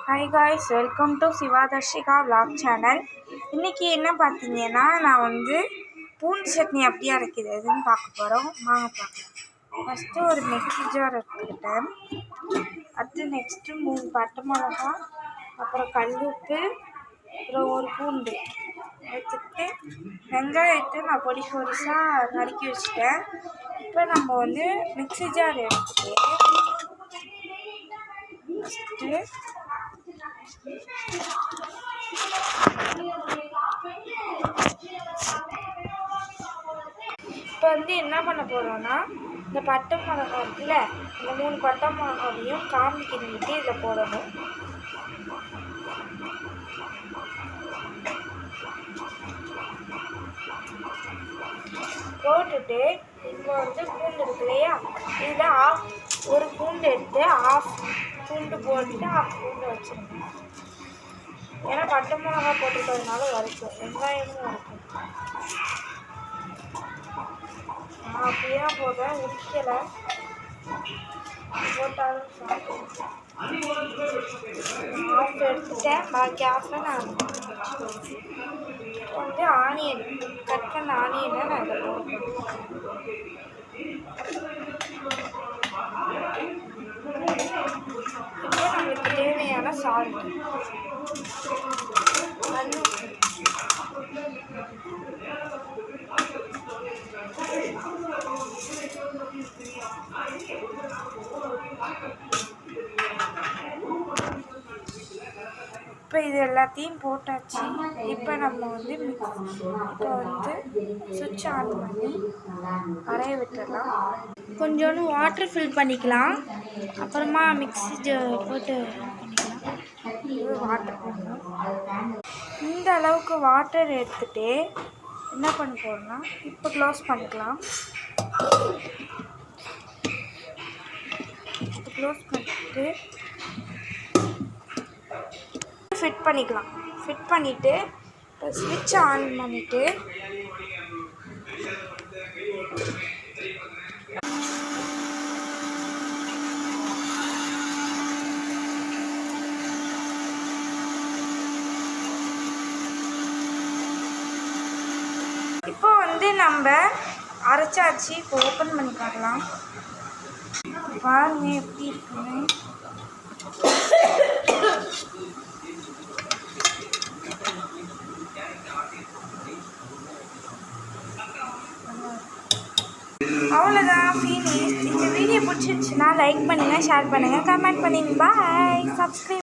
Hi guys, welcome to Sivadharshika vlog channel. இன்றைக்கி என்ன பார்த்தீங்கன்னா, நான் பூண்டு சட்னி எப்படி அரைக்கிறதுன்னு பார்க்க போகிறோம். வாங்க பார்க்கலாம். ஃபஸ்ட்டு ஒரு மிக்ஸி ஜார் எடுத்துக்கிட்டேன். அடுத்து நெக்ஸ்ட்டு 3 பட்டை மிளகா, அப்புறம் கல் உப்பு, அப்புறம் ஒரு பூண்டு எடுத்துக்கிட்டு வெங்காயத்தை நான் பொடிசாக நறுக்கி வச்சுட்டேன். இப்போ நம்ம மிக்ஸி ஜார் எடுத்துகிட்டு ஃபஸ்ட்டு இப்போ என்ன பண்ண போகிறோன்னா, இந்த பட்டை மிளகா இருக்குல்ல, இந்த 3 பட்டை மிளகாவையும் காம்பு கிண்டிட்டு இதில் போடணும். போட்டுட்டு இப்போ பூண்டு இருக்கு இல்லையா, இதில் ஒரு பூண்டு எடுத்து ஆஃப் பூண்டு போட்டுட்டு ஆஃப் பூண்டு வச்சுருங்க. ஏன்னா பட்டை மிளகா போட்டுக்கிறதுனால வரைக்கும் வெங்காயமும் வரைக்கும். நான் அப்படியே தான் போடுறேன், உரிக்கலை, போட்டாலும் ஆஃப் எடுத்துட்டேன். பாக்கி ஆஃபில் நான் ஆனியன் கட் பண்ண ஆனியனை நான் இதை போடுறேன். இப்போ நம்மளுக்கு தேவையான சால்ட், இப்போ இது எல்லாத்தையும் போட்டாச்சு. இப்போ நம்ம சுவிட்ச் ஆன் பண்ணி அரைய விட்டுடலாம். கொஞ்சோண்டு வாட்டர் ஃபில் பண்ணிக்கலாம். அப்புறமா மிக்ஸி போட்டு பண்ணிக்கலாம். வாட்டர் போடணும். இந்த அளவுக்கு வாட்டர் எடுத்துகிட்டு என்ன பண்ண போகிறோம்னா, இப்போ க்ளோஸ் பண்ணிக்கலாம். க்ளோஸ் பண்ணிட்டு ஃபிட் பண்ணிக்கலாம். ஃபிட் பண்ணிவிட்டு இப்போ ஸ்விட்ச் ஆன் பண்ணிவிட்டு இப்போ நம்ம அரைச்சாச்சு. இப்போ ஓப்பன் பண்ணி பார்க்கலாம். பாருங்க எப்படி இருக்குன்னு. அவ்வளோதான், ஃபீனிஷ். இந்த வீடியோ பிடிச்சிருச்சுன்னா லைக் பண்ணுங்கள், ஷேர் பண்ணுங்கள், கமெண்ட் பண்ணுங்கள். பாய். சப்ஸ்கிரைப்